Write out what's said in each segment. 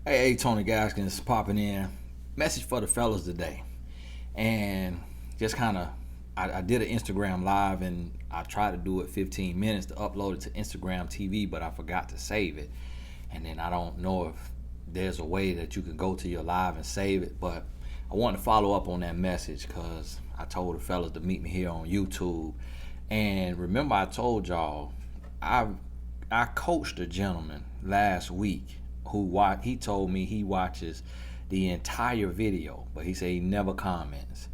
Hey, Tony Gaskins popping in. Message for the fellas today. And just kind of, I did an Instagram live and I tried to do it 15 minutes to upload it to Instagram TV, but I forgot to save it. And then I don't know if there's a way that you can go to your live and save it. But I want to follow up on that message because I told the fellas to meet me here on YouTube. And remember, I told y'all I I coached a gentleman last week he told me he watches the entire video, but he said he never comments.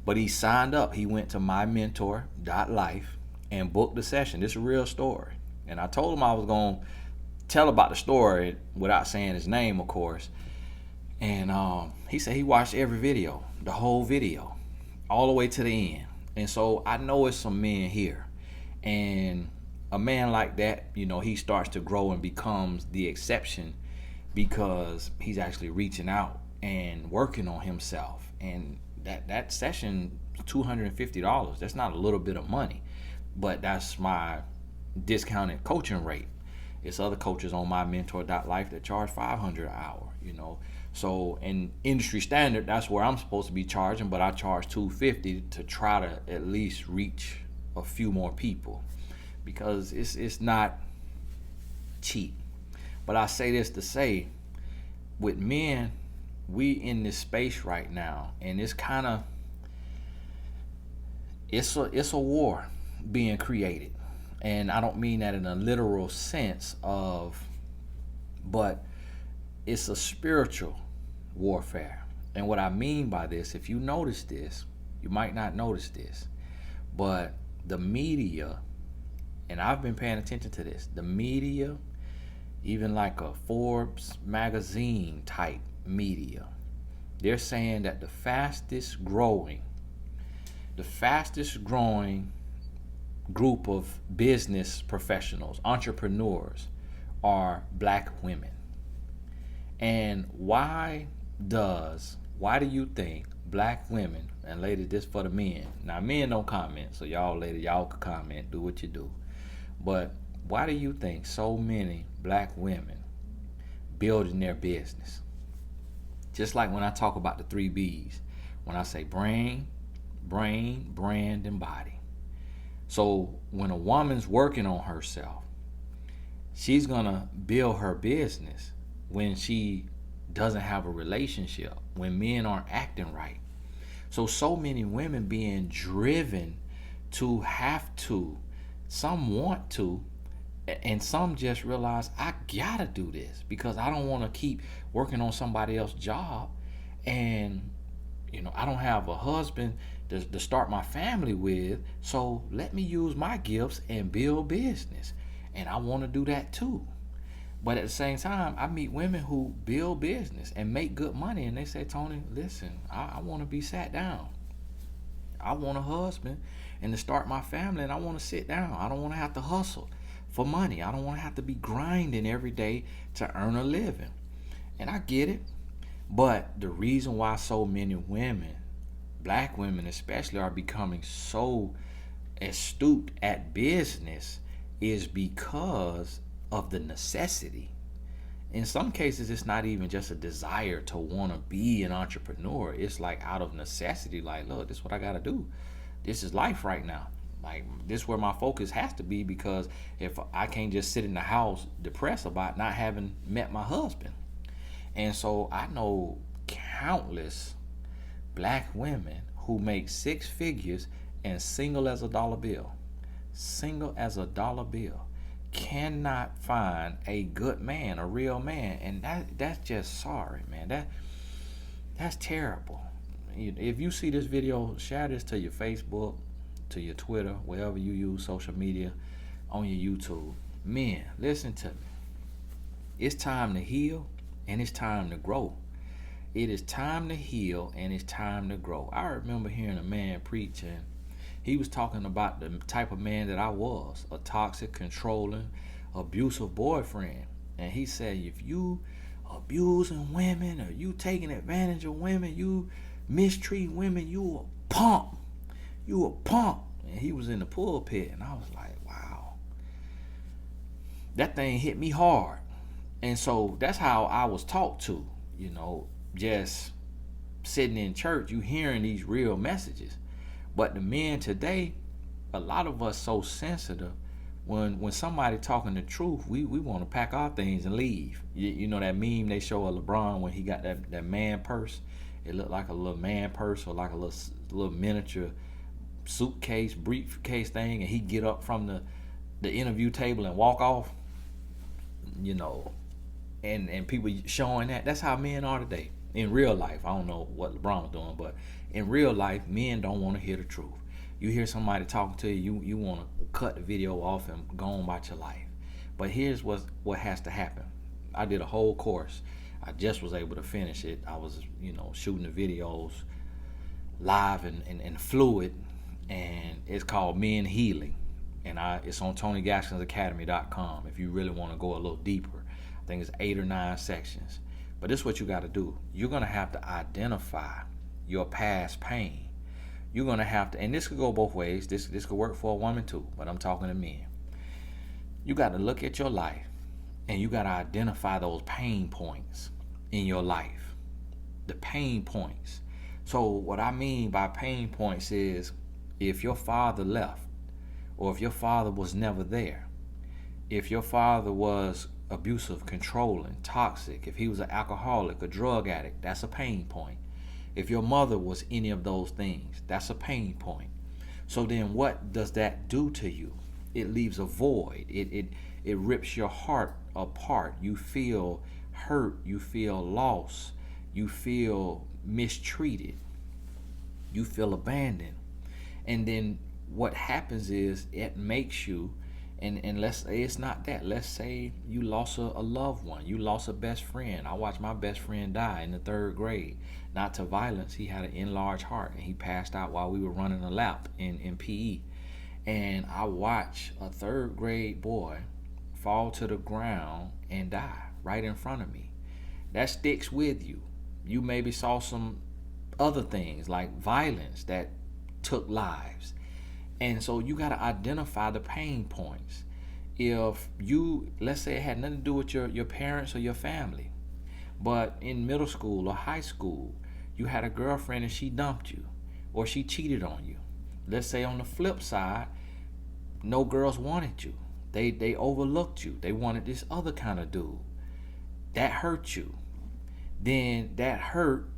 But he signed up. He went to mymentor.life and booked a session. This is a real story. And I told him I was going to tell about the story without saying his name, of course. And he said he watched every video, the whole video, all the way to the end. And so I know it's some men here. And a man like that, he starts to grow and becomes the exception because he's actually reaching out and working on himself. And that session, $250. That's not a little bit of money, but that's my discounted coaching rate. It's other coaches on mymentor.life that charge $500 an hour. So in industry standard, that's where I'm supposed to be charging, but I charge $250 to try to at least reach a few more people because it's not cheap. But I say this to say, with men, we in this space right now, and it's kind of it's a war being created, and I don't mean that in a literal sense but it's a spiritual warfare. And what I mean by this, if you notice this, you might not notice this, but the media, and I've been paying attention to this, the media, even like a Forbes magazine type media, they're saying that the fastest growing group of business professionals, entrepreneurs, are black women. And why do you think black women, and ladies, this for the men, now men don't comment, so y'all ladies, y'all can comment, do what you do, but why do you think so many black women building their business? Just like when I talk about the 3 B's, when I say brain, brand, and body. So when a woman's working on herself, she's gonna build her business when she doesn't have a relationship, when men aren't acting right. So many women being driven to have to, some want to, and some just realize I gotta do this because I don't want to keep working on somebody else's job, and I don't have a husband to start my family with, so let me use my gifts and build business. And I want to do that too. But at the same time, I meet women who build business and make good money, and they say, Tony, listen, I want to be sat down. I want a husband and to start my family, and I want to sit down. I don't want to have to hustle for money. I don't want to have to be grinding every day to earn a living. And I get it. But the reason why so many women, black women especially, are becoming so astute at business is because of the necessity. In some cases, it's not even just a desire to want to be an entrepreneur. It's like out of necessity, like, look, this is what I got to do. This is life right now. Like, this is where my focus has to be, because if I can't just sit in the house depressed about not having met my husband. And so I know countless black women who make 6 figures and single as a dollar bill. Single as a dollar bill. Cannot find a good man, a real man. And that's just sorry, man. That's terrible. If you see this video, share this to your Facebook, to your Twitter, wherever you use social media, on your YouTube. Men, listen to me. It's time to heal and it's time to grow. It is time to heal and it's time to grow. I remember hearing a man preach, and he was talking about the type of man that I was, a toxic, controlling, abusive boyfriend. And he said, if you abusing women or you taking advantage of women, you mistreat women, you a punk. You a punk. And he was in the pulpit, and I was like, wow. That thing hit me hard. And so that's how I was taught to, you know, just sitting in church, you hearing these real messages. But the men today, a lot of us so sensitive. When somebody talking the truth, we want to pack our things and leave. You know that meme they show of LeBron when he got that man purse. It looked like a little man purse or like a little miniature suitcase, briefcase thing, and he get up from the interview table and walk off. You know, and people showing that. That's how men are today in real life. I don't know what LeBron was doing, but in real life, men don't want to hear the truth. You hear somebody talking to you want to cut the video off and go on about your life. But here's what has to happen. I did a whole course. I just was able to finish it. I was, shooting the videos live and fluid, and it's called Men Healing. And it's on TonyGaskinsAcademy.com if you really want to go a little deeper. I think it's 8 or 9 sections. But this is what you got to do. You're going to have to identify your past pain. You're going to have to, and this could go both ways. This could work for a woman too, but I'm talking to men. You got to look at your life and you got to identify those pain points in your life. The pain points. So what I mean by pain points is if your father left, or if your father was never there, if your father was abusive, controlling, toxic, if he was an alcoholic, a drug addict, that's a pain point. If your mother was any of those things, that's a pain point. So then what does that do to you? It leaves a void. It rips your heart apart. You feel hurt. You feel lost. You feel mistreated. You feel abandoned. And then what happens is it makes you, and let's say it's not that. Let's say you lost a loved one. You lost a best friend. I watched my best friend die in the 3rd grade. Not to violence. He had an enlarged heart and he passed out while we were running a lap in PE. And I watched a 3rd grade boy fall to the ground and die right in front of me. That sticks with you. You maybe saw some other things like violence that took lives. And so you got to identify the pain points. If you, let's say it had nothing to do with your parents or your family, but in middle school or high school, you had a girlfriend and she dumped you or she cheated on you. Let's say on the flip side, no girls wanted you. They overlooked you. They wanted this other kind of dude. That hurt you. Then that hurt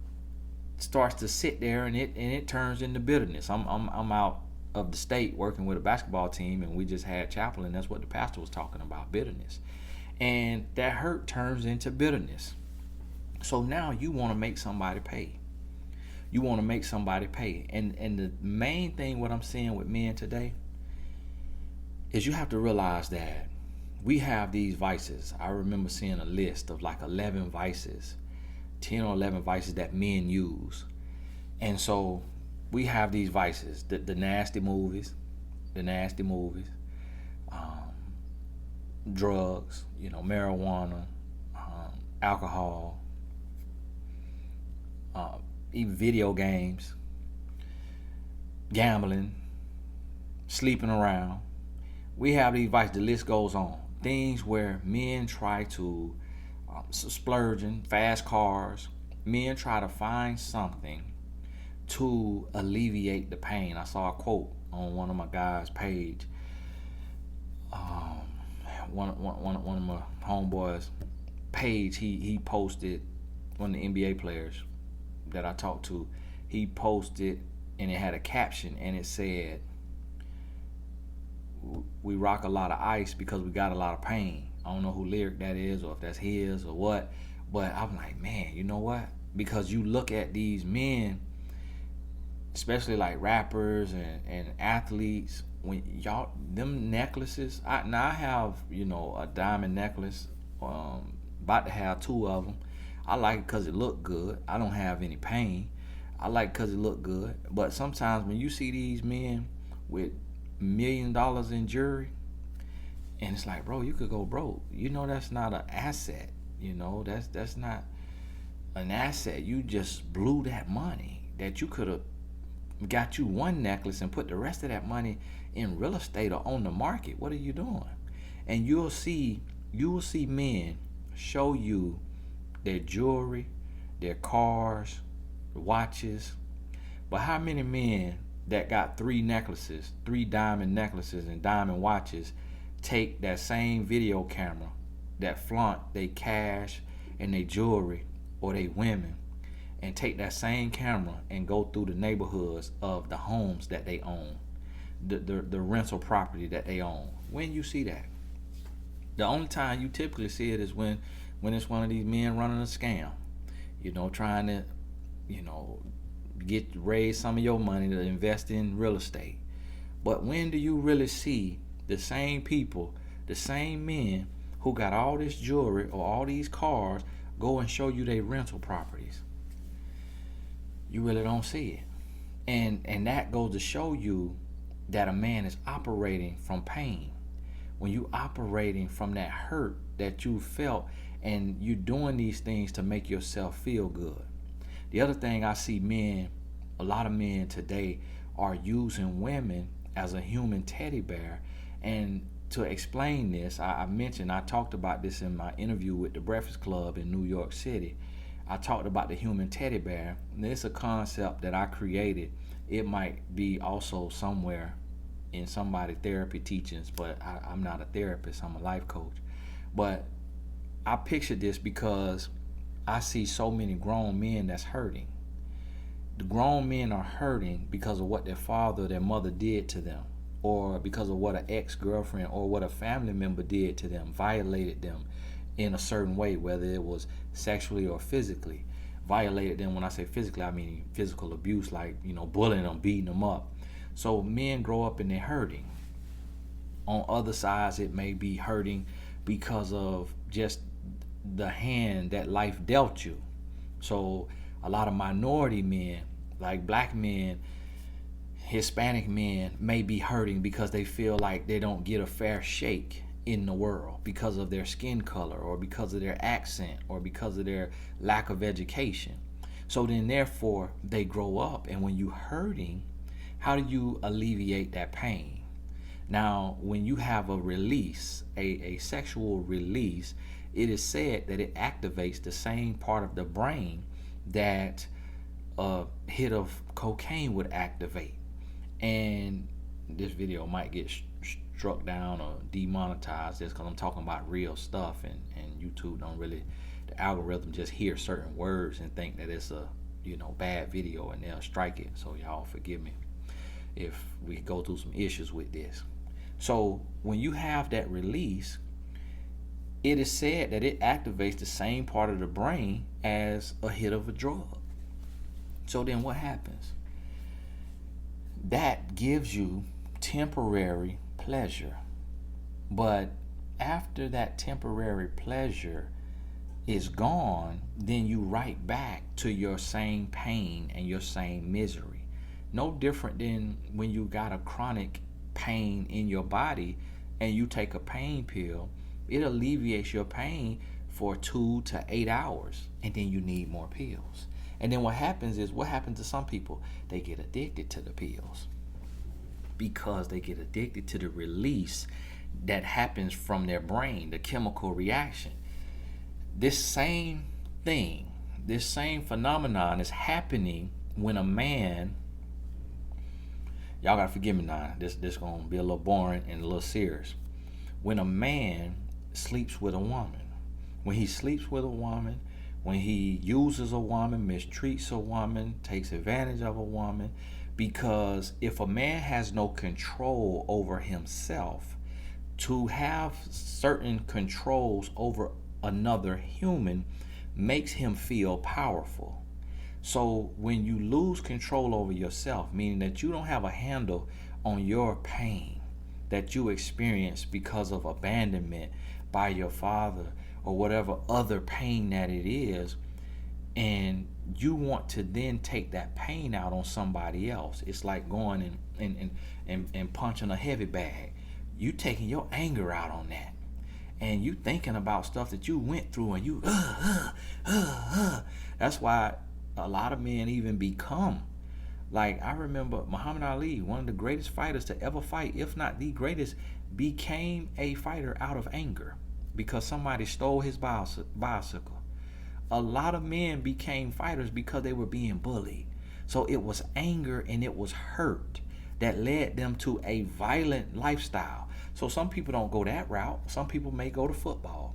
starts to sit there and it turns into bitterness. I'm out of the state working with a basketball team, and we just had chapel, and that's what the pastor was talking about, bitterness. And that hurt turns into bitterness. So now you want to make somebody pay. You want to make somebody pay. And the main thing what I'm seeing with men today is you have to realize that we have these vices. I remember seeing a list of like 11 vices, 10 or 11 vices that men use. And so we have these vices, the nasty movies, drugs, marijuana, alcohol, even video games, gambling, sleeping around. We have these vices, the list goes on. Things where men try to, splurging, fast cars, men try to find something to alleviate the pain. I saw a quote on one of my guys' page. One of my homeboys' page, he posted, one of the NBA players that I talked to, he posted and it had a caption and it said, "We rock a lot of ice because we got a lot of pain." I don't know who lyric that is or if that's his or what, but I'm like, man, you know what? Because you look at these men, especially like rappers and athletes, when y'all, them necklaces, I have, a diamond necklace, about to have 2 of them. I like it because it look good. I don't have any pain. I like it because it look good. But sometimes when you see these men with $1 million in jewelry, and it's like, bro, you could go broke. That's not an asset. That's not an asset. You just blew that money that you could have got you one necklace and put the rest of that money in real estate or on the market. What are you doing? And you will see men show you their jewelry, their cars, watches. But how many men that got three diamond necklaces and diamond watches, take that same video camera that flaunt they cash and they jewelry or they women, and take that same camera and go through the neighborhoods of the homes that they own, the rental property that they own? When you see that? The only time you typically see it is when it's one of these men running a scam, trying to, raise some of your money to invest in real estate. But when do you really see the same people, the same men who got all this jewelry or all these cars go and show you their rental properties? You really don't see it. And that goes to show you that a man is operating from pain. When you operating from that hurt that you felt, and you doing these things to make yourself feel good. The other thing I see a lot of men today are using women as a human teddy bear. And to explain this, I talked about this in my interview with the Breakfast Club in New York City. I talked about the human teddy bear. And it's a concept that I created. It might be also somewhere in somebody's therapy teachings, but I'm not a therapist, I'm a life coach. But I pictured this because I see so many grown men that's hurting. The grown men are hurting because of what their father or their mother did to them, or because of what an ex-girlfriend or what a family member did to them, violated them in a certain way, whether it was sexually or physically. Violated them, when I say physically, I mean physical abuse, like, bullying them, beating them up. So men grow up and they're hurting. On other sides, it may be hurting because of just the hand that life dealt you. So a lot of minority men, like black men, Hispanic men, may be hurting because they feel like they don't get a fair shake in the world because of their skin color, or because of their accent, or because of their lack of education. So then therefore they grow up, and when you hurting, how do you alleviate that pain? Now, when you have a release, a sexual release, it is said that it activates the same part of the brain that a hit of cocaine would activate. And this video might get struck down or demonetized just because I'm talking about real stuff, and YouTube don't really, the algorithm just hear certain words and think that it's a bad video, and they'll strike it. So y'all forgive me if we go through some issues with this. So when you have that release, it is said that it activates the same part of the brain as a hit of a drug. So then what happens? That gives you temporary pleasure. But after that temporary pleasure is gone, then you right back to your same pain and your same misery. No different than when you got a chronic pain in your body and you take a pain pill. It alleviates your pain for 2 to 8 hours, and then you need more pills. And then what happens to some people? They get addicted to the pills because they get addicted to the release that happens from their brain, the chemical reaction. This same thing, this same phenomenon is happening when a man, y'all gotta forgive me now, this gonna be a little boring and a little serious. When a man sleeps with a woman, when he sleeps with a woman, when he uses a woman, mistreats a woman, takes advantage of a woman, because if a man has no control over himself, to have certain controls over another human makes him feel powerful. So when you lose control over yourself, meaning that you don't have a handle on your pain that you experience because of abandonment by your father or whatever other pain that it is, and you want to then take that pain out on somebody else. It's like going and punching a heavy bag. You taking your anger out on that, and you thinking about stuff that you went through, and you that's why a lot of men even become like, I remember Muhammad Ali, one of the greatest fighters to ever fight, if not the greatest, became a fighter out of anger. because somebody stole his bicycle. A lot of men became fighters because they were being bullied. So it was anger and it was hurt that led them to a violent lifestyle. So some people don't go that route. Some people may go to football.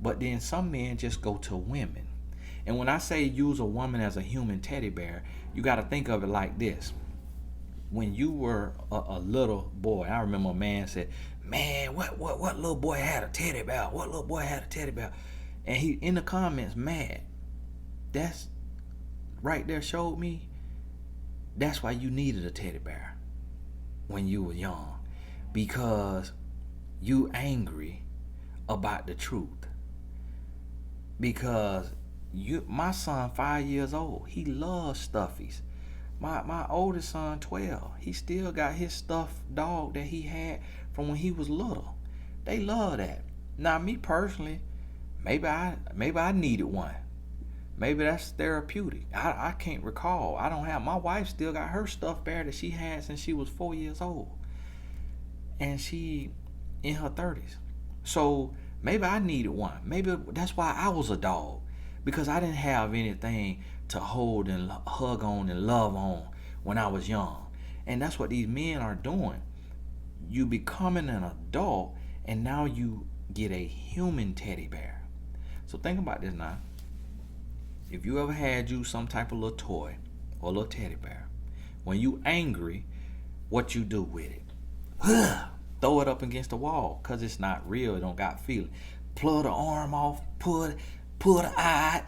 But then some men just go to women. And when I say use a woman as a human teddy bear, you got to think of it like this. When you were a little boy, I remember a man said, "Man, what little boy had a teddy bear? What little boy had a teddy bear?" And he in the comments mad. That's right there showed me that's why you needed a teddy bear when you were young, because you angry about the truth. Because my son 5 years old, he loves stuffies. My oldest son 12, he still got his stuffed dog that he had from when he was little. They love that. Now me personally, maybe I needed one. Maybe that's therapeutic. I can't recall. I don't have. My wife still got her stuffed bear that she had since she was 4 years old, and she in her 30s. So maybe I needed one. Maybe that's why I was a dog, because I didn't have anything to hold and hug on and love on when I was young. And that's what these men are doing. You becoming an adult, and now you get a human teddy bear. So think about this now. If you ever had you some type of little toy or little teddy bear, when you angry, what you do with it? Throw it up against the wall, because it's not real. It don't got feeling. Pull the arm off, pull the eye,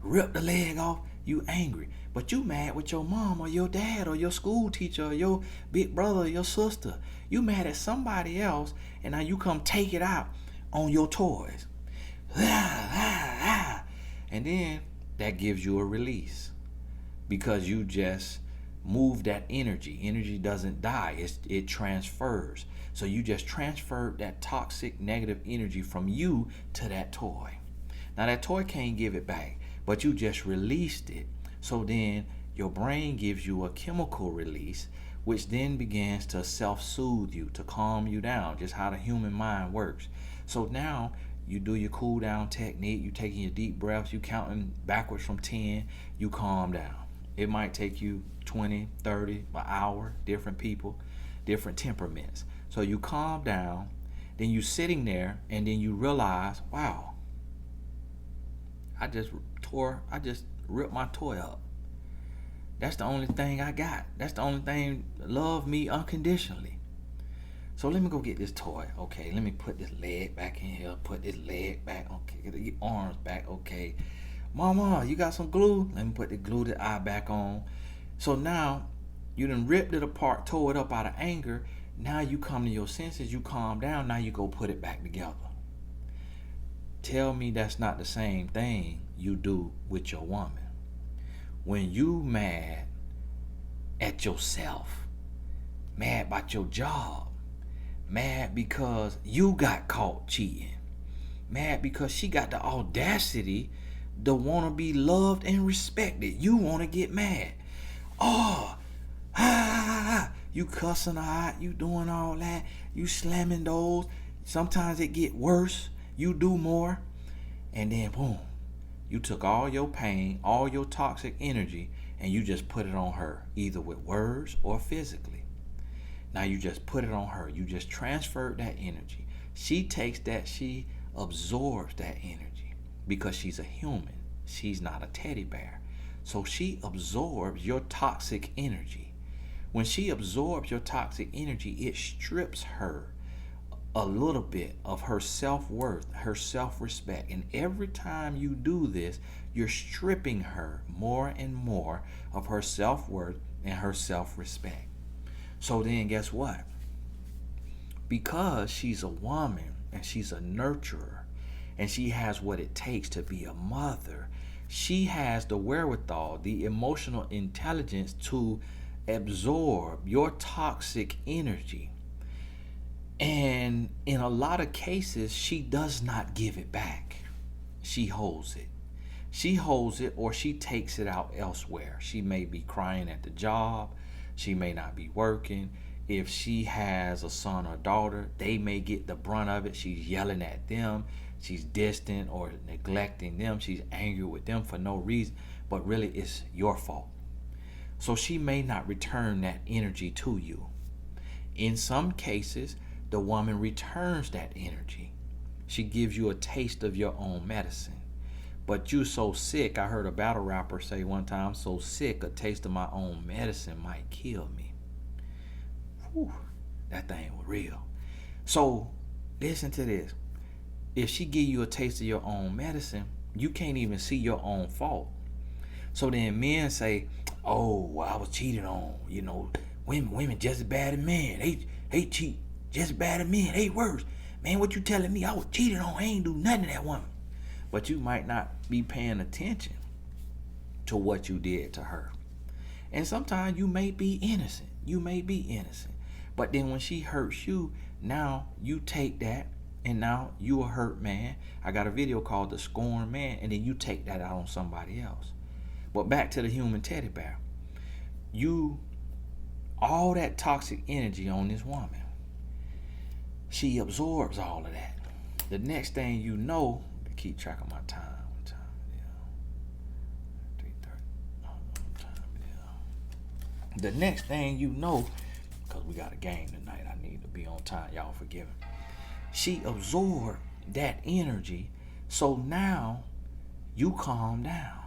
rip the leg off. You angry. But you mad with your mom or your dad or your school teacher or your big brother or your sister. You mad at somebody else, and now you come take it out on your toys. And then that gives you a release, because you just move that energy. Energy doesn't die, it transfers. So you just transferred that toxic negative energy from you to that toy. Now that toy can't give it back, but you just released it. So then your brain gives you a chemical release, which then begins to self-soothe you, to calm you down, just how the human mind works. So now you do your cool down technique, you taking your deep breaths, you counting backwards from 10, you calm down. It might take you 20, 30, an hour, different people, different temperaments. So you calm down, then you sitting there, and then you realize, wow, I just ripped my toy up. That's the only thing I got. That's the only thing love me unconditionally. So let me go get this toy. Okay, let me put this leg back in here. Put this leg back. Okay, get the arms back. Okay. Mama, you got some glue? Let me put the glue, the eye back on. So now you done ripped it apart, tore it up out of anger. Now you come to your senses, you calm down. Now you go put it back together. Tell me that's not the same thing you do with your woman. When you mad at yourself, mad about your job, mad because you got caught cheating, mad because she got the audacity to want to be loved and respected, you want to get mad. You cussing her out, you doing all that, you slamming doors. Sometimes it get worse, you do more, and then boom, you took all your pain, all your toxic energy, and you just put it on her, either with words or physically. Now you just put it on her. You just transferred that energy. She takes that, she absorbs that energy, because she's a human. She's not a teddy bear. So she absorbs your toxic energy. When she absorbs your toxic energy, it strips her a little bit of her self-worth, her self-respect. And every time you do this, you're stripping her more and more of her self-worth and her self-respect. So then guess what? Because she's a woman and she's a nurturer and she has what it takes to be a mother, she has the wherewithal, the emotional intelligence to absorb your toxic energy. And in a lot of cases, she does not give it back. She holds it. She holds it, or she takes it out elsewhere. She may be crying at the job. She may not be working. If she has a son or daughter, they may get the brunt of it. She's yelling at them. she's distant or neglecting them. She's angry with them for no reason, but really it's your fault. So she may not return that energy to you. In some cases, the woman returns that energy. She gives you a taste of your own medicine. But you so sick, I heard a battle rapper say one time, I'm so sick, a taste of my own medicine might kill me. Whew, that thing was real. So listen to this. If she give you a taste of your own medicine, you can't even see your own fault. So then men say, oh, well, I was cheated on. You know, women just as bad as men. They cheat just as bad as men. They worse. Man, what you telling me? I was cheated on. I ain't do nothing to that woman. But you might not be paying attention to what you did to her. And sometimes you may be innocent. You may be innocent. But then when she hurts you, now you take that and now you a hurt man. I got a video called The Scorned Man, and then you take that out on somebody else. But back to the human teddy bear. All that toxic energy on this woman, she absorbs all of that. The next thing you know, keep track of my time. What time? Yeah. 3:30. The next thing you know, because we got a game tonight, I need to be on time. Y'all forgive me. She absorbed that energy, so now you calm down.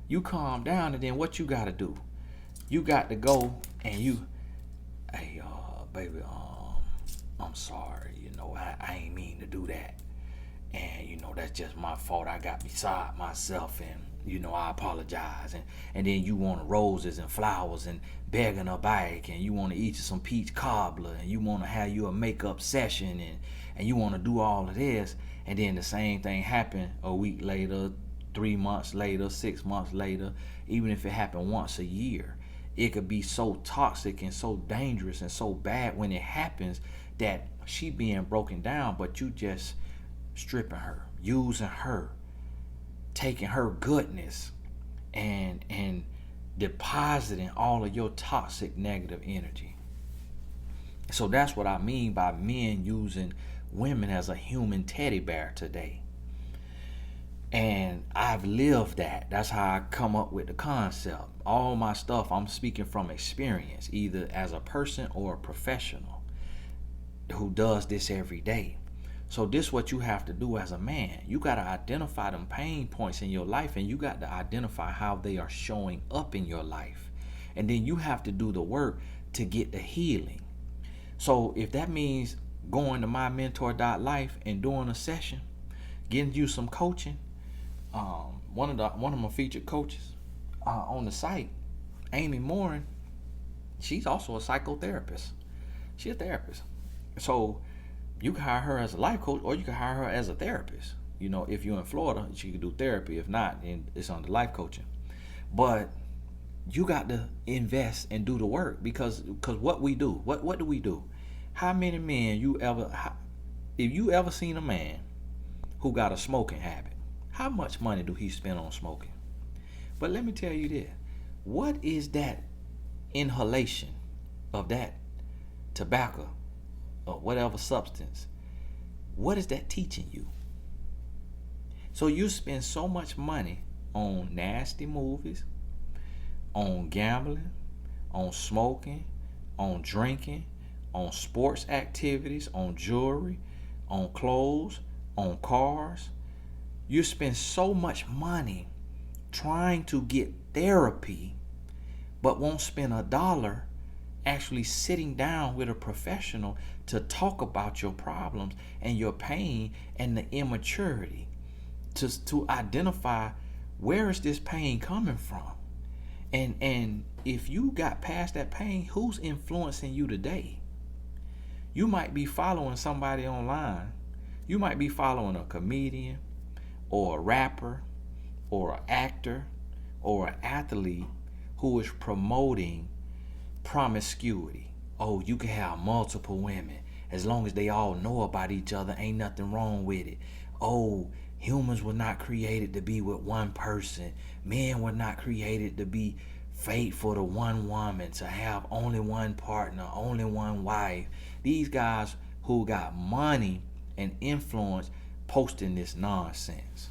You calm down, and then what you got to do? You got to go and hey, baby, I'm sorry. You know, I ain't mean to do that. And, you know, that's just my fault. I got beside myself, and, you know, I apologize. And then you want roses and flowers and begging her back, and you want to eat you some peach cobbler, and you want to have you a makeup session, and you want to do all of this. And then the same thing happen a week later, 3 months later, 6 months later. Even if it happened once a year, it could be so toxic and so dangerous and so bad when it happens that she being broken down, but you just stripping her, using her, taking her goodness and depositing all of your toxic negative energy. So that's what I mean by men using women as a human teddy bear today. And I've lived that. That's how I come up with the concept. All my stuff, I'm speaking from experience, either as a person or a professional who does this every day. So this is what you have to do as a man. You got to identify them pain points in your life, and you got to identify how they are showing up in your life. And then you have to do the work to get the healing. So if that means going to mymentor.life and doing a session, getting you some coaching, one of my featured coaches on the site, Amy Morin, she's also a psychotherapist. She's a therapist. So you can hire her as a life coach, or you can hire her as a therapist. You know, if you're in Florida, she can do therapy. If not, then it's under life coaching. But you got to invest and do the work, because what we do, what do we do? How many men if you ever seen a man who got a smoking habit, how much money do he spend on smoking? But let me tell you this, what is that inhalation of that tobacco or whatever substance? What is that teaching you? So you spend so much money on nasty movies, on gambling, on smoking, on drinking, on sports activities, on jewelry, on clothes, on cars. You spend so much money trying to get therapy, but won't spend $1 actually sitting down with a professional to talk about your problems and your pain and the immaturity to identify where is this pain coming from. And if you got past that pain, who's influencing you today? You might be following somebody online. You might be following a comedian or a rapper or an actor or an athlete who is promoting promiscuity. Oh, you can have multiple women as long as they all know about each other. Ain't nothing wrong with it. Oh, humans were not created to be with one person. Men were not created to be faithful to one woman, to have only one partner, only one wife. These guys who got money and influence posting this nonsense.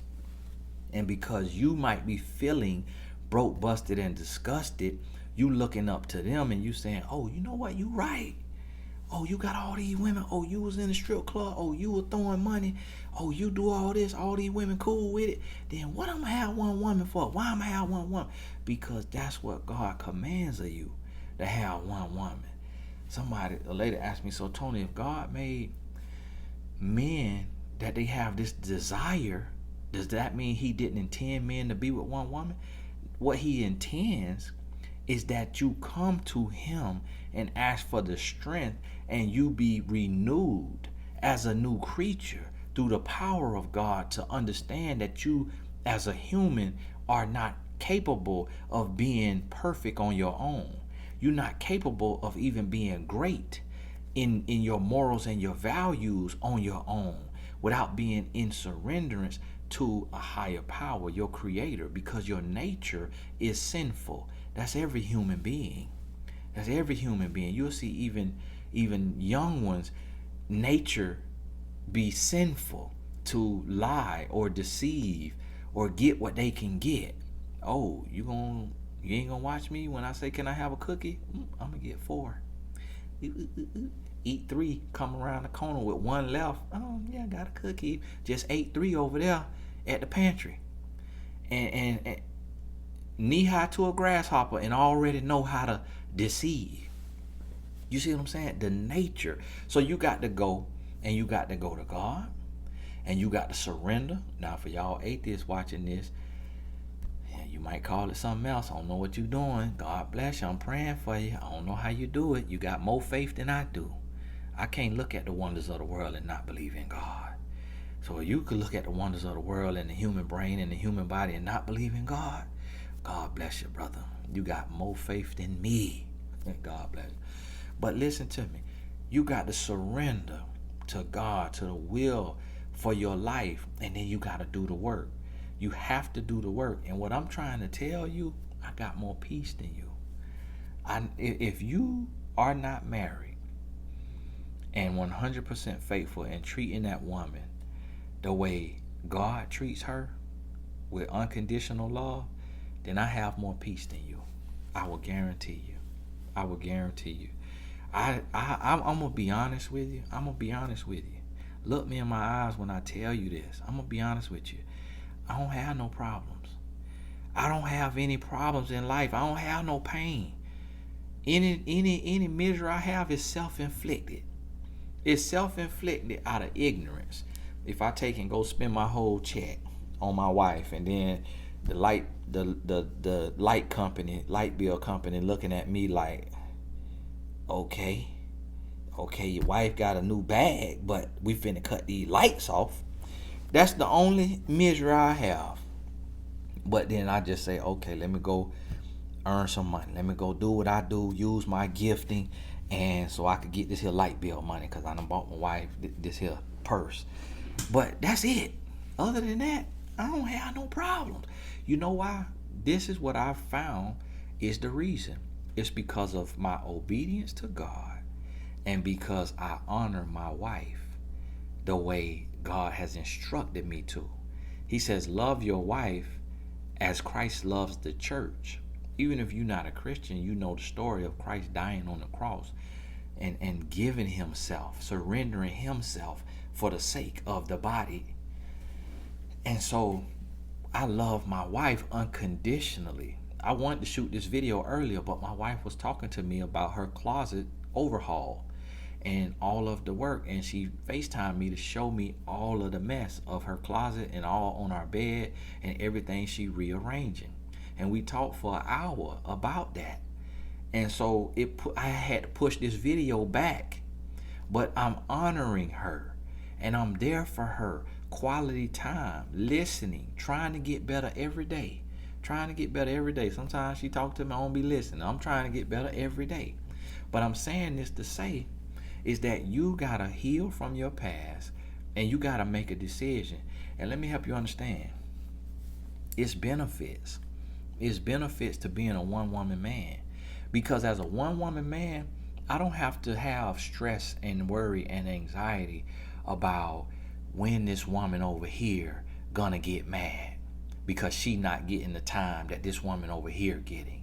And because you might be feeling broke, busted, and disgusted, you looking up to them and you saying, oh, you know what, you right. Oh, you got all these women. Oh, you was in the strip club. Oh, you were throwing money. Oh, you do all this. All these women cool with it. Then what I'm going to have one woman for? Why I'm going to have one woman? Because that's what God commands of you, to have one woman. A lady asked me, so Tony, if God made men that they have this desire, does that mean he didn't intend men to be with one woman? What he intends is that you come to him and ask for the strength and you be renewed as a new creature through the power of God, to understand that you as a human are not capable of being perfect on your own. You're not capable of even being great in your morals and your values on your own without being in surrenderance to a higher power, your creator, because your nature is sinful. That's every human being. That's every human being. You'll see even young ones, nature be sinful, to lie or deceive or get what they can get. Oh, you ain't gonna watch me when I say, can I have a cookie? I'm gonna get 4. Eat 3, come around the corner with 1 left. Oh yeah, I got a cookie. Just ate 3 over there at the pantry. And knee high to a grasshopper and already know how to deceive. You see what I'm saying? The nature. So you got to go, and you got to go to God, and you got to surrender. Now for y'all atheists watching this, you might call it something else. I don't know what you're doing. God bless you. I'm praying for you. I don't know how you do it. You got more faith than I do. I can't look at the wonders of the world and not believe in God. So you could look at the wonders of the world and the human brain and the human body and not believe in God. God bless you, brother. You got more faith than me. God bless you. But listen to me. You got to surrender to God, to the will for your life, and then you got to do the work. You have to do the work. And what I'm trying to tell you, I got more peace than you. If you are not married and 100% faithful in treating that woman the way God treats her, with unconditional love, then I have more peace than you. I will guarantee you. I will guarantee you. I'm gonna be honest with you. I'm gonna be honest with you. Look me in my eyes when I tell you this. I'm gonna be honest with you. I don't have no problems. I don't have any problems in life. I don't have no pain. Any misery I have is self-inflicted. It's self-inflicted out of ignorance. If I take and go spend my whole check on my wife, and then the light bill company looking at me like, okay, your wife got a new bag, but we finna cut these lights off. That's the only misery I have. But then I just say, okay, let me go earn some money. Let me go do what I do, use my gifting, and so I could get this here light bill money, because I done bought my wife this here purse. But that's it. Other than that, I don't have no problems. You know why? This is what I've found is the reason. It's because of my obedience to God, and because I honor my wife the way God has instructed me to. He says, love your wife as Christ loves the church. Even if you're not a Christian, you know the story of Christ dying on the cross and giving himself, surrendering himself for the sake of the body. And so I love my wife unconditionally. I wanted to shoot this video earlier, but my wife was talking to me about her closet overhaul and all of the work, and she FaceTimed me to show me all of the mess of her closet and all on our bed and everything she rearranging. And we talked for an hour about that. And so I had to push this video back, but I'm honoring her and I'm there for her. Quality time, listening, trying to get better every day. Sometimes she talk to me, I don't be listening. I'm trying to get better every day. But I'm saying this to say is that you got to heal from your past, and you got to make a decision. And let me help you understand. It's benefits. It's benefits to being a one-woman man. Because as a one-woman man, I don't have to have stress and worry and anxiety about when this woman over here gonna get mad because she not getting the time that this woman over here getting,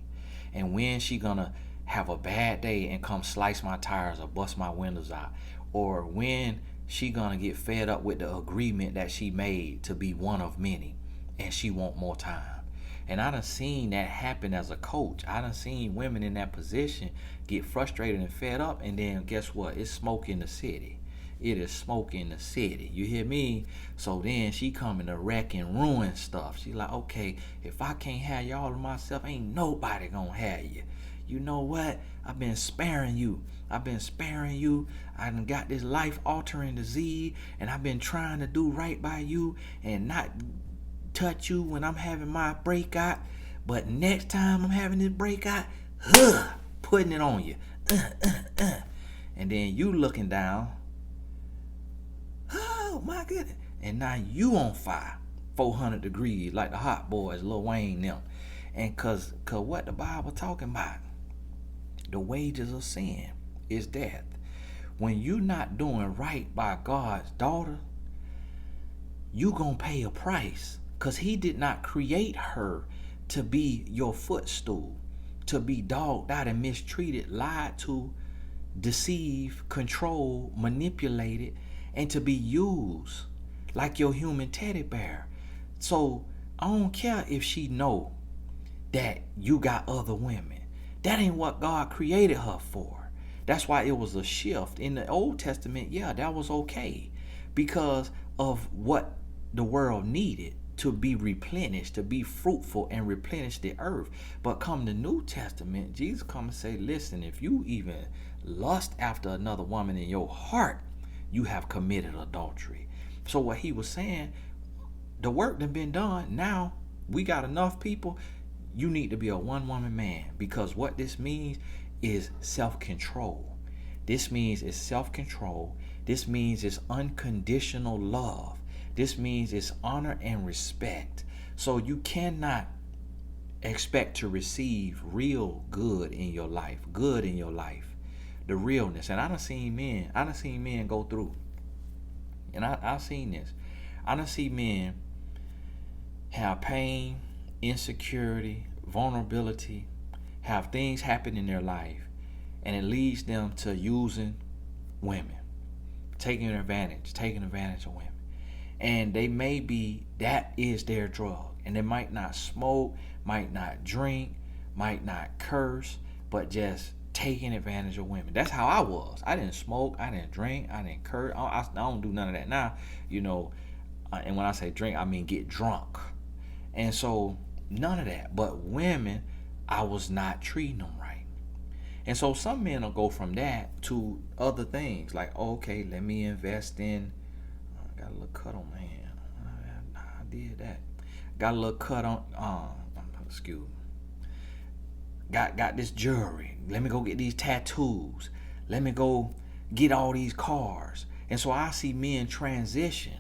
and when she gonna have a bad day and come slice my tires or bust my windows out, or when she gonna get fed up with the agreement that she made to be one of many and she want more time. And I done seen that happen as a coach. I done seen women in that position get frustrated and fed up, and then guess what? It's smoke in the city. It is smoke in the city. You hear me? So then she coming to wreck and ruin stuff. She like, okay, if I can't have y'all to myself, ain't nobody gonna have you. You know what? I've been sparing you. I done got this life-altering disease, and I've been trying to do right by you and not touch you when I'm having my breakout. But next time I'm having this breakout, putting it on you. And then you looking down. Oh my goodness. And now you on fire. 400 degrees like the hot boys, Lil Wayne them. And cause what the Bible talking about? The wages of sin is death. When you not doing right by God's daughter, you gonna pay a price. Cause he did not create her to be your footstool, to be dogged out and mistreated, lied to, deceived, controlled, manipulated, and to be used like your human teddy bear. So I don't care if she know that you got other women. That ain't what God created her for. That's why it was a shift. In the Old Testament, yeah, that was okay because of what the world needed to be replenished, to be fruitful and replenish the earth. But come the New Testament, Jesus come and say, listen, if you even lust after another woman in your heart, you have committed adultery. So what he was saying, the work done been done. Now we got enough people. You need to be a one-woman man, because what this means is self-control. This means it's self-control. This means it's unconditional love. This means it's honor and respect. So you cannot expect to receive real good in your life, the realness. And I done seen men go through, and I've seen this. I done seen men have pain, insecurity, vulnerability, have things happen in their life, and it leads them to using women, taking advantage of women. And they may be, that is their drug. And they might not smoke, might not drink, might not curse, but just taking advantage of women. That's how I was. I didn't smoke, I didn't drink, I didn't curse. I don't do none of that now, and when I say drink, I mean get drunk. And so none of that. But women, I was not treating them right. And so some men will go from that to other things like, okay, let me invest in, I got a little cut on my hand. I did that. Got a little cut on, excuse me. Got this jewelry. Let me go get these tattoos. Let me go get all these cars. And so I see men transition.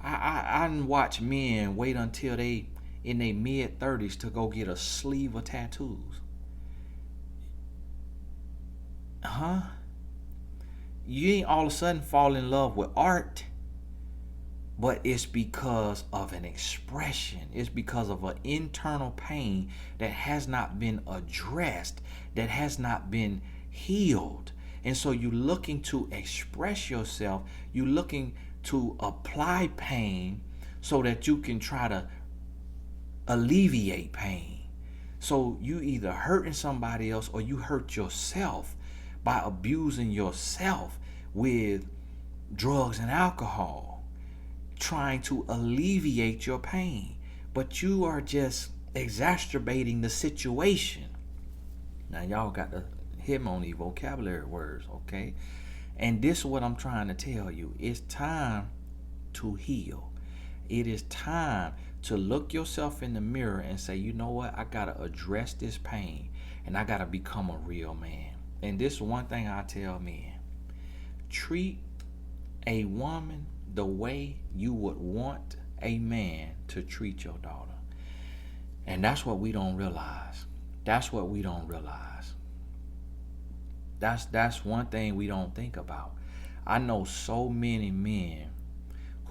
I watch men wait until they in their mid-30s to go get a sleeve of tattoos. You ain't all of a sudden fall in love with art, but it's because of an expression. It's because of an internal pain that has not been addressed, that has not been healed. And so you're looking to express yourself. You're looking to apply pain so that you can try to alleviate pain. So you either hurting somebody else or you hurt yourself by abusing yourself with drugs and alcohol, trying to alleviate your pain. But you are just exacerbating the situation. Now y'all got to hit on these vocabulary words, okay? And this is what I'm trying to tell you. It's time to heal. It is time to look yourself in the mirror and say, you know what? I got to address this pain and I got to become a real man. And this is one thing I tell men. Treat a woman the way you would want a man to treat your daughter. And that's what we don't realize. That's what we don't realize. That's one thing we don't think about. I know so many men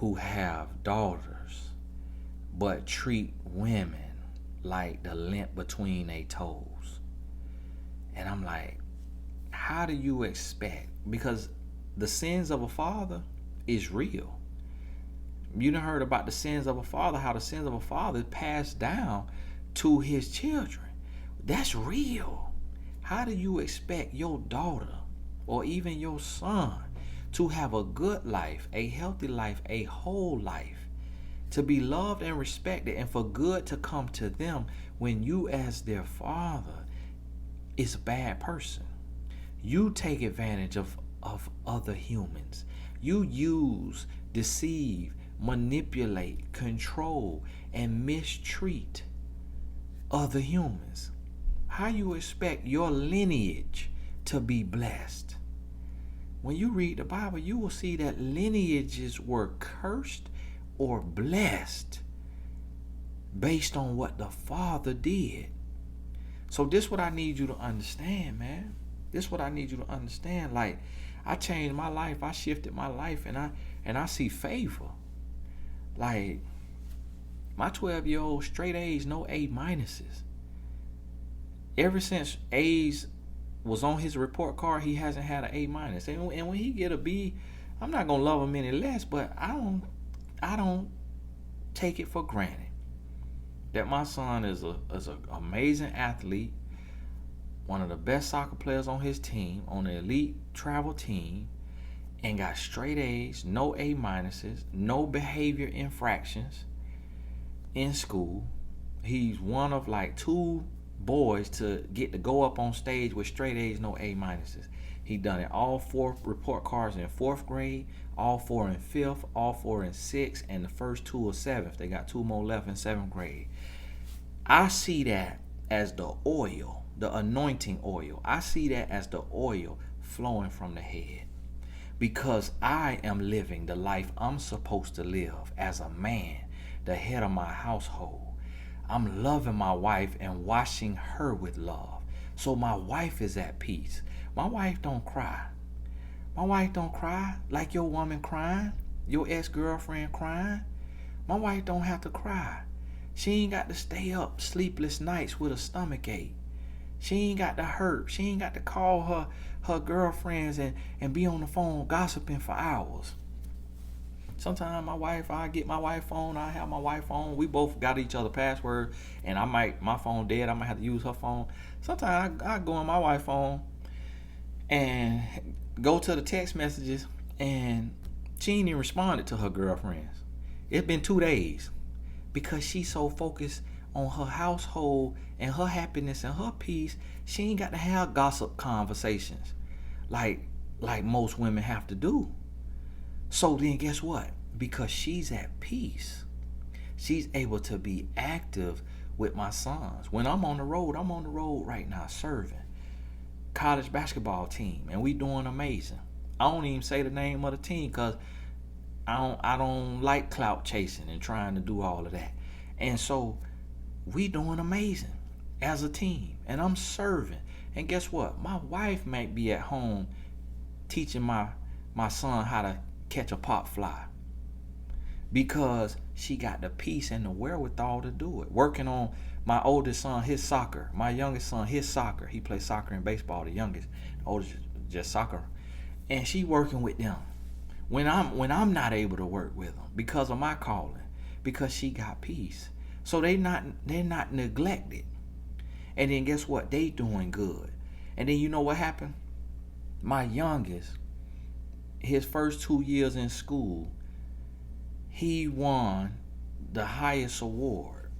who have daughters but treat women like the lint between their toes. And I'm like, how do you expect? Because the sins of a father is real. You done heard about the sins of a father, how the sins of a father passed down to his children. That's real. How do you expect your daughter or even your son to have a good life, a healthy life, a whole life, to be loved and respected, and for good to come to them when you as their father is a bad person? You take advantage of other humans. You use, deceive, manipulate, control, and mistreat other humans. How you expect your lineage to be blessed? When you read the Bible, you will see that lineages were cursed or blessed based on what the Father did. So this is what I need you to understand, man. This is what I need you to understand. Like, I changed my life, I shifted my life, and I see favor. Like, my 12-year-old straight A's, no A minuses. Ever since A's was on his report card, he hasn't had an A minus. And when he get a B, I'm not gonna love him any less, but I don't take it for granted that my son is an amazing athlete, one of the best soccer players on his team, on the elite travel team, and got straight A's, no A minuses, no behavior infractions in school. He's one of like 2 boys to get to go up on stage with straight A's, no A minuses. He done it all 4 report cards in 4th grade, all 4 in 5th, all 4 in 6th, and the first 2 of 7th. They got 2 more left in 7th grade. I see that as the oil, the anointing oil. I see that as the oil flowing from the head, because I am living the life I'm supposed to live as a man, the head of my household. I'm loving my wife and washing her with love. So my wife is at peace. My wife don't cry. My wife don't cry like your woman crying, your ex-girlfriend crying. My wife don't have to cry. She ain't got to stay up sleepless nights with a stomach ache. She ain't got to hurt. She ain't got to call her girlfriends and be on the phone gossiping for hours. Sometimes I get my wife phone, I have my wife phone. We both got each other password, and my phone dead, I might have to use her phone. Sometimes I go on my wife phone and go to the text messages, and she ain't even responded to her girlfriends. It's been 2 days because she's so focused on her household and her happiness and her peace. She ain't got to have gossip conversations like most women have to do. So then guess what? Because she's at peace, she's able to be active with my sons. When I'm on the road right now serving college basketball team, and we doing amazing. I don't even say the name of the team because I don't like clout chasing and trying to do all of that. And so we doing amazing as a team, and I'm serving. And guess what? My wife might be at home teaching my son how to catch a pop fly, because she got the peace and the wherewithal to do it. Working on my oldest son, his soccer. My youngest son, his soccer. He plays soccer and baseball. The youngest, the oldest, just soccer. And she working with them when I'm not able to work with them because of my calling, because she got peace. So they're not neglected. And then guess what? They doing good. And then you know what happened? My youngest, his first 2 years in school, he won the highest award,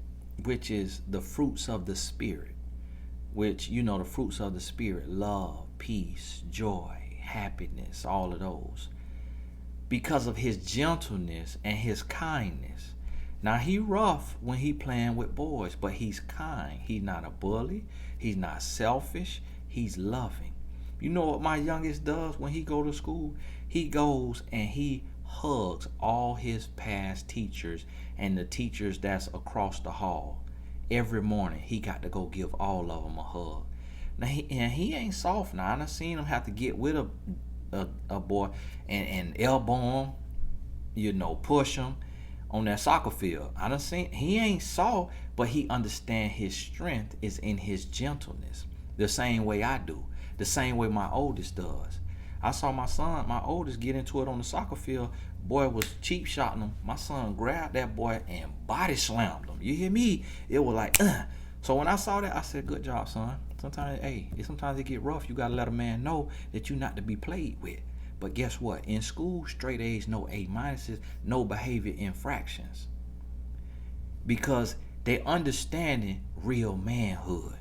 which is the fruits of the Spirit, which, you know, the fruits of the Spirit, love, peace, joy, happiness, all of those, because of his gentleness and his kindness. Now, he rough when he playing with boys, but he's kind. He's not a bully. He's not selfish. He's loving. You know what my youngest does when he go to school? He goes and he hugs all his past teachers and the teachers that's across the hall. Every morning, he got to go give all of them a hug. Now, he ain't soft now. I done seen him have to get with a boy and elbow him push him on that soccer field. I done seen, he ain't soft, but he understand his strength is in his gentleness. The same way I do. The same way my oldest does. I saw my oldest, get into it on the soccer field. Boy was cheap shotting him. My son grabbed that boy and body slammed him. You hear me? It was like, So when I saw that, I said, good job, son. Sometimes it get rough. You gotta let a man know that you're not to be played with. But guess what? In school, straight A's, no A minuses, no behavior infractions. Because they understanding real manhood.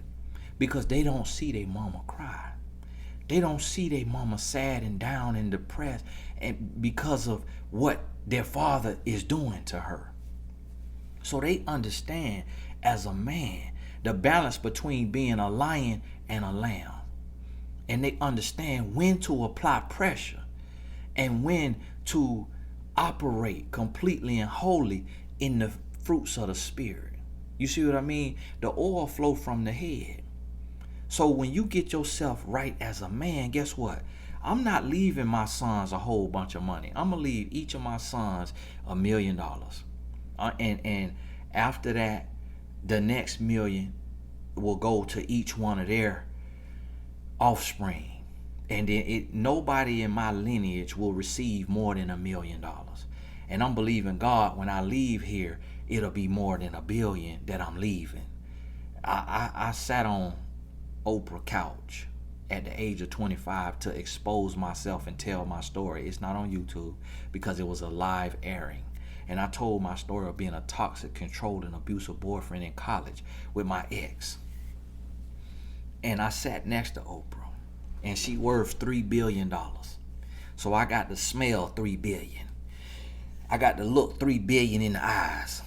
Because they don't see their mama cry. They don't see their mama sad and down and depressed and because of what their father is doing to her. So they understand as a man the balance between being a lion and a lamb. And they understand when to apply pressure and when to operate completely and wholly in the fruits of the spirit. You see what I mean? The oil flow from the head. So when you get yourself right as a man, guess what? I'm not leaving my sons a whole bunch of money. I'm gonna leave each of my sons $1 million. And after that, the next $1 million will go to each one of their offspring. And then nobody in my lineage will receive more than $1 million. And I'm believing God, when I leave here, it'll be more than $1 billion that I'm leaving. I sat on Oprah couch at the age of 25 to expose myself and tell my story. It's not on YouTube because it was a live airing. And I told my story of being a toxic, controlling, abusive boyfriend in college with my ex. And I sat next to Oprah. And she worth $3 billion. So I got to smell $3 billion. I got to look $3 billion in the eyes.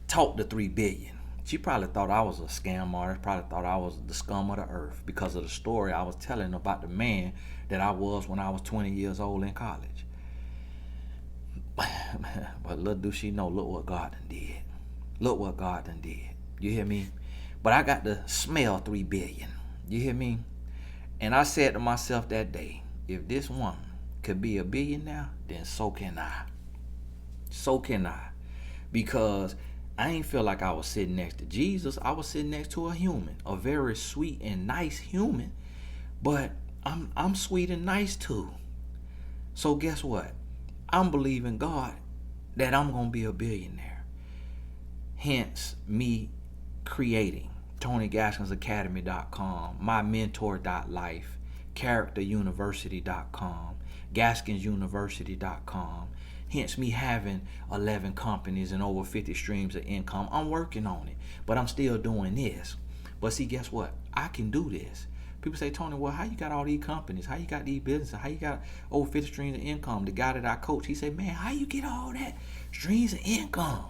Talk to $3 billion. She probably thought I was a scam artist, probably thought I was the scum of the earth because of the story I was telling about the man that I was when I was 20 years old in college. But little do she know, look what God done did. Look what God done did. You hear me? But I got to smell $3 billion. You hear me? And I said to myself that day, if this woman could be a billionaire, then so can I. So can I. Because I ain't feel like I was sitting next to Jesus. I was sitting next to a human, a very sweet and nice human. But I'm sweet and nice too. So guess what? I'm believing God that I'm going to be a billionaire. Hence me creating TonyGaskinsAcademy.com, mymentor.life, characteruniversity.com, GaskinsUniversity.com. Hence me having 11 companies and over 50 streams of income. I'm working on it, but I'm still doing this. But see, guess what? I can do this. People say, Tony, well, how you got all these companies? How you got these businesses? How you got over 50 streams of income? The guy that I coach, he said, man, how you get all that streams of income?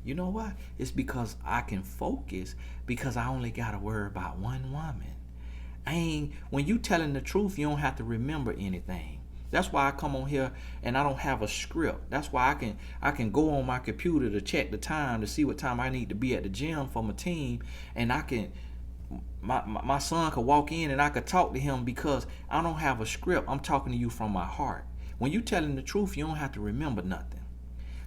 You know what? It's because I can focus because I only got to worry about one woman. When you telling the truth, you don't have to remember anything. That's why I come on here and I don't have a script. That's why I can go on my computer to check the time to see what time I need to be at the gym for my team, and my son could walk in and I could talk to him because I don't have a script. I'm talking to you from my heart. When you telling the truth, you don't have to remember nothing.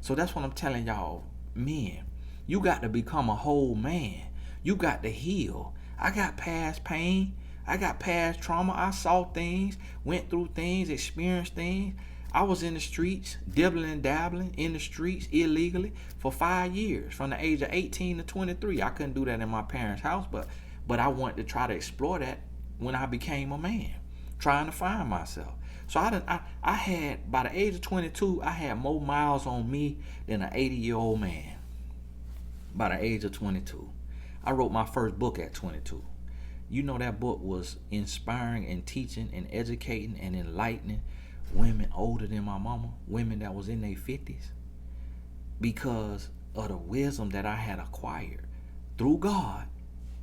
So that's what I'm telling y'all, men. You got to become a whole man. You got to heal. I got past pain. I got past trauma. I saw things, went through things, experienced things. I was in the streets, dibbling and dabbling in the streets illegally for 5 years, from the age of 18 to 23. I couldn't do that in my parents' house, but I wanted to try to explore that when I became a man, trying to find myself. So I had, by the age of 22, I had more miles on me than an 80-year-old man. By the age of 22. I wrote my first book at 22. You know that book was inspiring and teaching and educating and enlightening women older than my mama, women that was in their 50s, because of the wisdom that I had acquired through God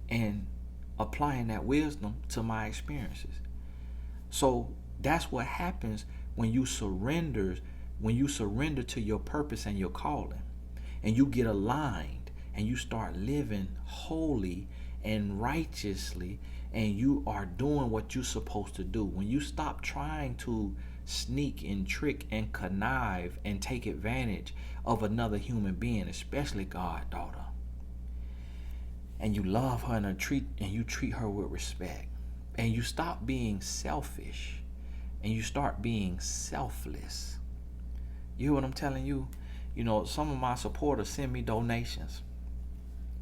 and applying that wisdom to my experiences. So that's what happens when you surrender to your purpose and your calling, and you get aligned and you start living holy and righteously, and you are doing what you're supposed to do. When you stop trying to sneak and trick and connive and take advantage of another human being, especially goddaughter, and you love her and you treat her with respect, and you stop being selfish and you start being selfless. You hear what I'm telling you? You know, some of my supporters send me donations,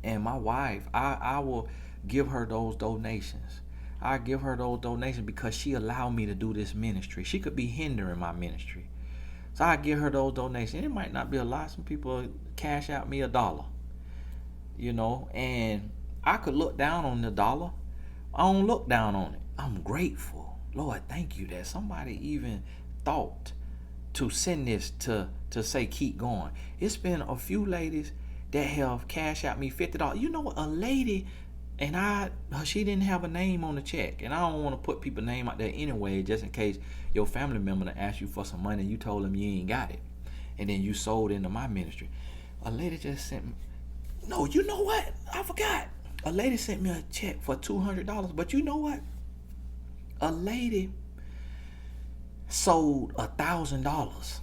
and my wife, I will give her those donations. I give her those donations because she allowed me to do this ministry. She could be hindering my ministry, so I give her those donations. It might not be a lot. Some people cash out me $1, you know, and I could look down on the dollar. I don't look down on it. I'm grateful. Lord, thank you that somebody even thought to send this to say keep going. It's been a few ladies that have cashed out me $50. You know, a lady, and she didn't have a name on the check, and I don't want to put people's name out there anyway, just in case your family member to ask you for some money and you told them you ain't got it, and then you sold into my ministry. A lady just sent me. No, you know what? I forgot. A lady sent me a check for $200, but you know what? A lady sold $1,000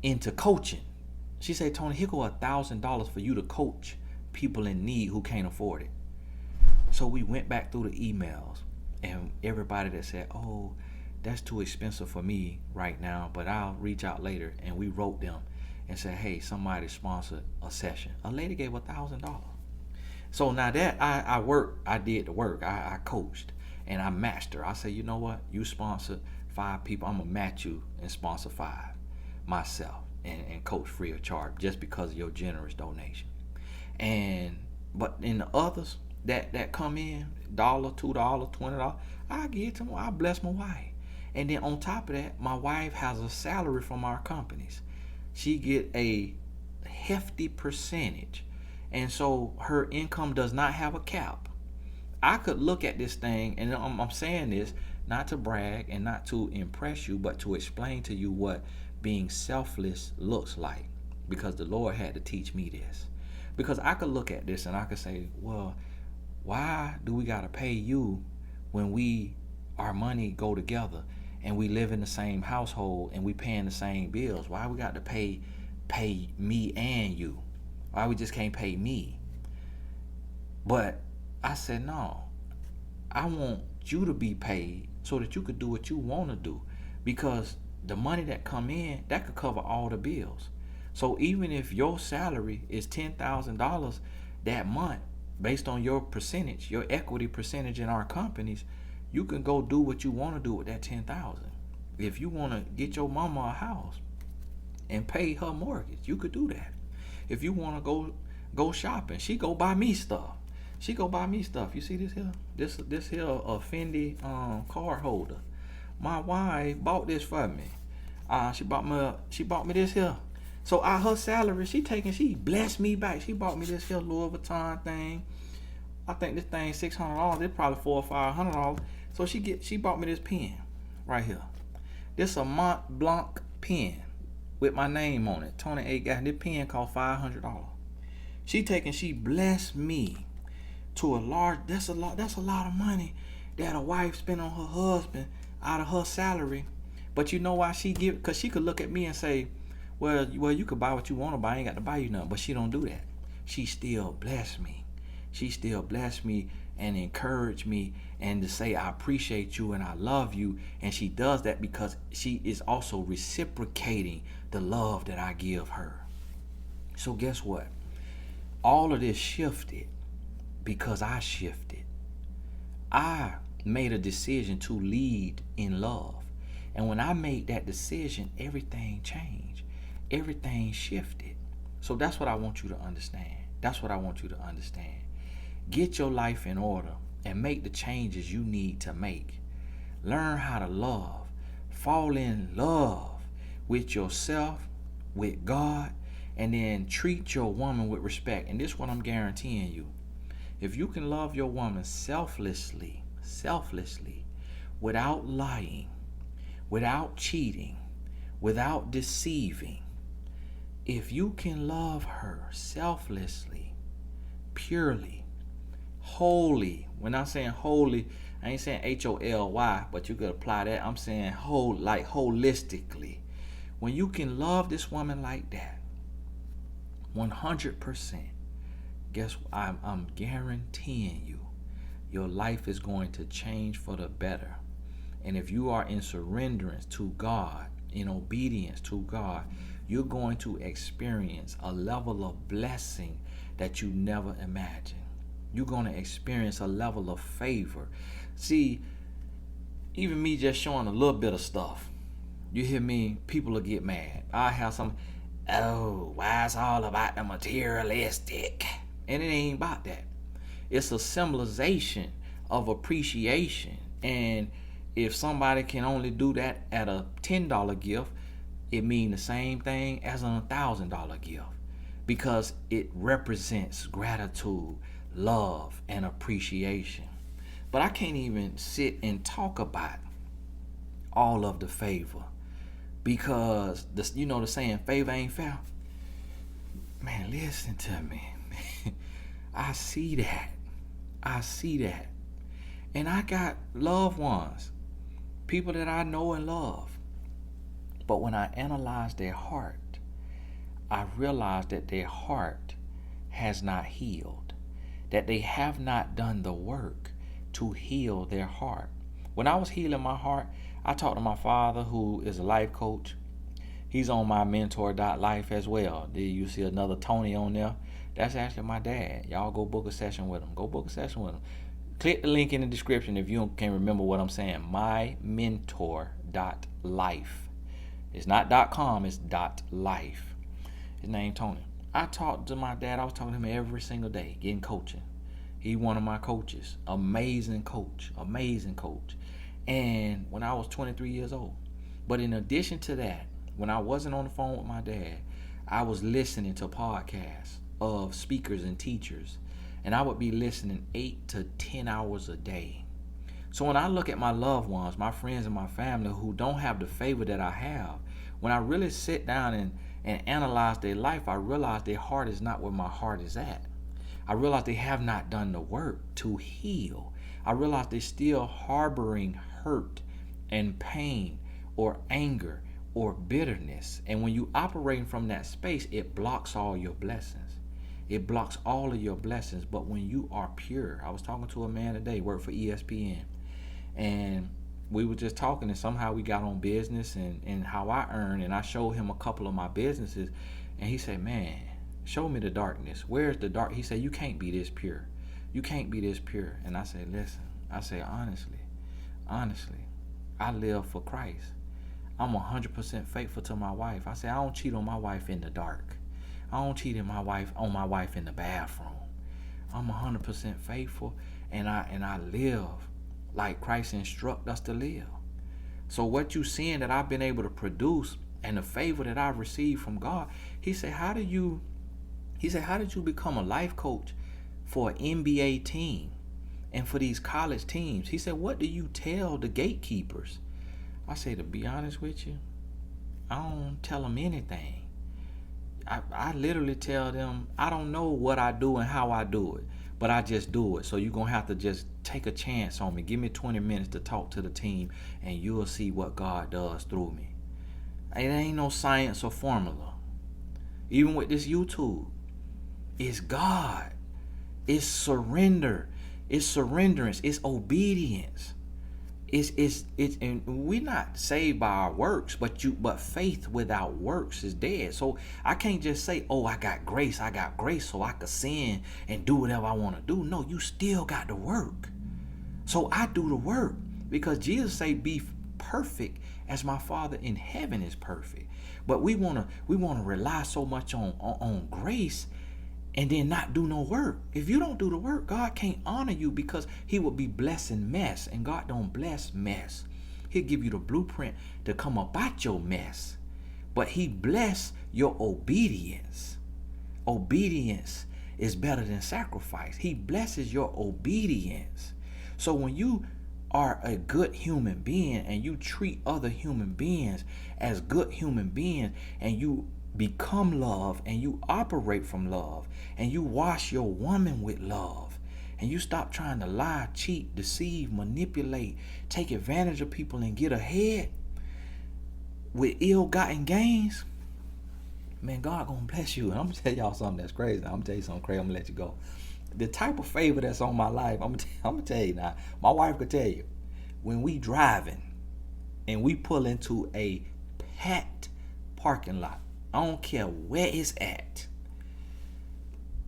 into coaching. She said, Tony, here go $1,000 for you to coach people in need who can't afford it. So we went back through the emails, and everybody that said, oh, that's too expensive for me right now, but I'll reach out later. And we wrote them and said, hey, somebody sponsored a session. A lady gave $1,000. So now that I did the work. I coached and I matched her. I said, you know what? You sponsored 5 people. I'm going to match you and sponsor 5 myself and coach free of charge just because of your generous donation. But in the others that come in, $1, $2, $20, I give it to them. I bless my wife. And then on top of that, my wife has a salary from our companies. She get a hefty percentage. And so her income does not have a cap. I could look at this thing, and I'm saying this not to brag and not to impress you, but to explain to you what being selfless looks like, because the Lord had to teach me this. Because I could look at this and I could say, well, why do we got to pay you when our money go together and we live in the same household and we paying the same bills? Why we got to pay me and you? Why we just can't pay me? But I said, no, I want you to be paid so that you could do what you want to do, because the money that come in, that could cover all the bills. So even if your salary is $10,000 that month, based on your percentage, your equity percentage in our companies, you can go do what you want to do with that $10,000. If you want to get your mama a house and pay her mortgage, you could do that. If you want to go shopping, she go buy me stuff. You see this here? This here a Fendi card holder. My wife bought this for me. She bought me this here. So her salary, she blessed me back. She bought me this here Louis Vuitton thing. I think this thing $600. It's probably $400 or $500. So she bought me this pen right here. This a Mont Blanc pen with my name on it. Tony A. Got this pen cost $500. She blessed me to a large. That's a lot of money that a wife spent on her husband out of her salary. But you know why she give? Because she could look at me and say, well, you could buy what you want to buy. I ain't got to buy you nothing. But she don't do that. She still bless me. She still bless me and encourage me and to say I appreciate you and I love you. And she does that because she is also reciprocating the love that I give her. So guess what? All of this shifted because I shifted. I made a decision to lead in love. And when I made that decision, everything changed. Everything shifted. So that's what I want you to understand. Get your life in order and make the changes you need to make. Learn how to love. Fall in love with yourself, with God, and then treat your woman with respect. And this is what I'm guaranteeing you. If you can love your woman selflessly, without lying, without cheating, without deceiving, if you can love her selflessly, purely, Holy. When I'm saying holy, I ain't saying HOLY, but you could apply that. I'm saying whole, like holistically. When you can love this woman like that, 100%, guess what? I'm guaranteeing you, your life is going to change for the better. And if you are in surrenderance to God, in obedience to God, you're going to experience a level of blessing that you never imagined. You're going to experience a level of favor. See, even me just showing a little bit of stuff, you hear me, people will get mad. I have some, oh, why it's all about the materialistic? And it ain't about that. It's a symbolization of appreciation. And if somebody can only do that at a $10 gift, it means the same thing as a $1,000 gift, because it represents gratitude, love, and appreciation. But I can't even sit and talk about all of the favor, because the saying, favor ain't fair. Man, listen to me. I see that. And I got loved ones, people that I know and love. But when I analyze their heart, I realize that their heart has not healed, that they have not done the work to heal their heart. When I was healing my heart, I talked to my father, who is a life coach. He's on mymentor.life as well. Did you see another Tony on there? That's actually my dad. Y'all go book a session with him. Click the link in the description if you can't remember what I'm saying. mymentor.life. It's not .com, it's .life. His name Tony. I talked to my dad. I was talking to him every single day, getting coaching. He one of my coaches. Amazing coach. And when I was 23 years old. But in addition to that, when I wasn't on the phone with my dad, I was listening to podcasts of speakers and teachers. And I would be listening 8 to 10 hours a day. So when I look at my loved ones, my friends and my family who don't have the favor that I have, when I really sit down and analyze their life, I realize their heart is not where my heart is at. I realize they have not done the work to heal. I realize they're still harboring hurt and pain or anger or bitterness. And when you operating from that space, it blocks all your blessings. It blocks all of your blessings. But when you are pure, I was talking to a man today, worked for ESPN, and we were just talking, and somehow we got on business and how I earn, and I showed him a couple of my businesses, and he said, man, show me the darkness. Where's the dark? He said, you can't be this pure. You can't be this pure. And I said, listen, honestly, I live for Christ. I'm 100% faithful to my wife. I said, I don't cheat on my wife in the dark. I don't cheat on my wife in the bathroom. I'm 100% faithful, and I live like Christ instruct us to live. So what you seeing that I've been able to produce and the favor that I've received from God, he said, how did you become a life coach for an NBA team and for these college teams? He said, what do you tell the gatekeepers? I say, to be honest with you, I don't tell them anything. I literally tell them, I don't know what I do and how I do it, but I just do it. So you're going to have to just take a chance on me. Give me 20 minutes to talk to the team, and you'll see what God does through me. It ain't no science or formula. Even with this YouTube, it's God. It's surrender. It's surrenderance. It's obedience. It's and we're not saved by our works, but faith without works is dead. So I can't just say, oh, I got grace so I could sin and do whatever I want to do. No, you still got to work. So I do the work, because Jesus say, be perfect as my Father in heaven is perfect. But we wanna rely so much on grace and then not do no work. If you don't do the work, God can't honor you, because he will be blessing mess, and God don't bless mess. He'll give you the blueprint to come up out your mess, but he bless your obedience. Obedience is better than sacrifice. He blesses your obedience. So when you are a good human being and you treat other human beings as good human beings, and you become love and you operate from love, and you wash your woman with love, and you stop trying to lie, cheat, deceive, manipulate, take advantage of people and get ahead with ill-gotten gains, man, God gonna bless you. And I'm gonna tell y'all something that's crazy. I'm gonna tell you something crazy. I'm gonna let you go. The type of favor that's on my life, I'm gonna tell you now. My wife could tell you, when we driving and we pull into a packed parking lot, I don't care where it's at.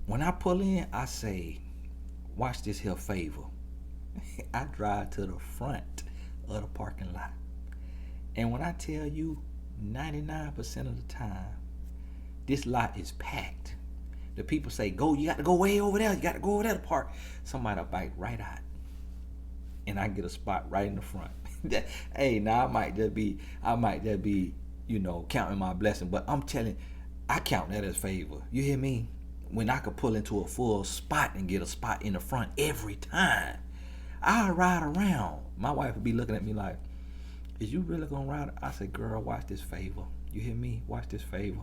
When I pull in, I say, watch this here favor. I drive to the front of the parking lot. And when I tell you 99% of the time, this lot is packed. The people say, go, you got to go way over there. You got to go over there to park. Somebody will bike right out. And I get a spot right in the front. Hey, now I might just be, counting my blessing. But I'm telling, I count that as favor. You hear me? When I could pull into a full spot and get a spot in the front every time, I ride around. My wife would be looking at me like, is you really gonna ride? I said, girl, watch this favor. You hear me? Watch this favor.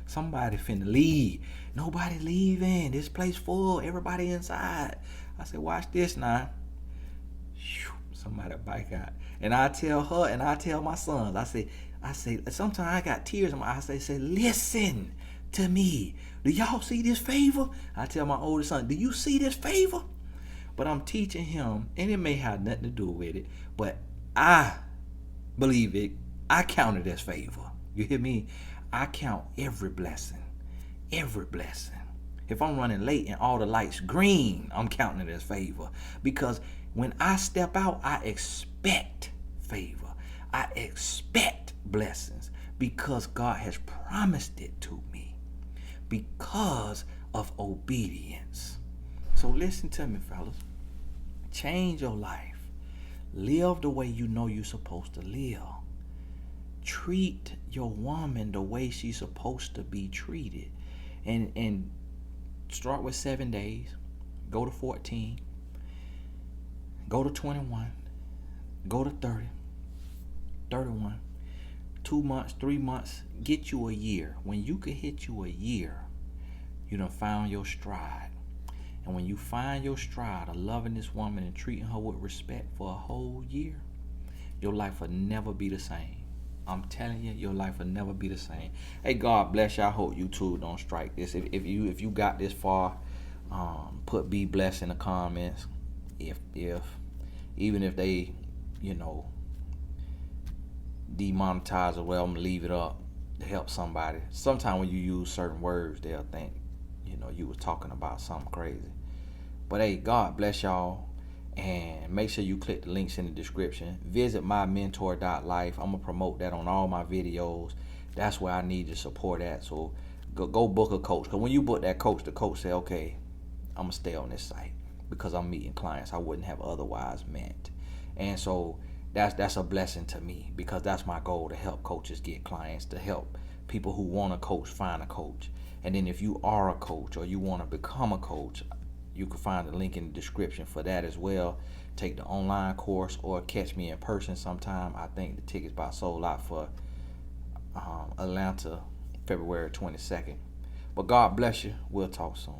Somebody finna leave. Nobody leaving. This place full. Everybody inside. I said, watch this now. Somebody bike out. And I tell her and I tell my sons, I say, sometimes I got tears in my eyes. I say, listen to me. Do y'all see this favor? I tell my oldest son, do you see this favor? But I'm teaching him, and it may have nothing to do with it, but I believe it. I count it as favor. You hear me? I count every blessing. Every blessing. If I'm running late and all the lights green, I'm counting it as favor. Because when I step out, I expect favor. I expect blessings because God has promised it to me because of obedience. So listen to me, fellas. Change your life. Live the way you know you're supposed to live. Treat your woman the way she's supposed to be treated. And start with 7 days. Go to 14. Go to 21. Go to 30. 31. 2 months, 3 months. Get you a year. When you can hit you a year, you done found your stride. And when you find your stride of loving this woman and treating her with respect for a whole year, your life will never be the same. I'm telling you, your life will never be the same. Hey, God bless you. I hope you too don't strike this. If you got this far, put be blessed in the comments. Even if they, demonetize it, well, I'm gonna leave it up to help somebody. Sometimes when you use certain words, they'll think, you was talking about something crazy. But hey, God bless y'all. And make sure you click the links in the description. Visit mymentor.life. I'm going to promote that on all my videos. That's where I need your support at. So go book a coach. Because when you book that coach, the coach say, okay, I'm going to stay on this site because I'm meeting clients I wouldn't have otherwise met. And so that's a blessing to me because that's my goal, to help coaches get clients, to help people who want a coach find a coach. And then if you are a coach or you want to become a coach, you can find the link in the description for that as well. Take the online course or catch me in person sometime. I think the tickets about sold out for Atlanta, February 22nd. But God bless you. We'll talk soon.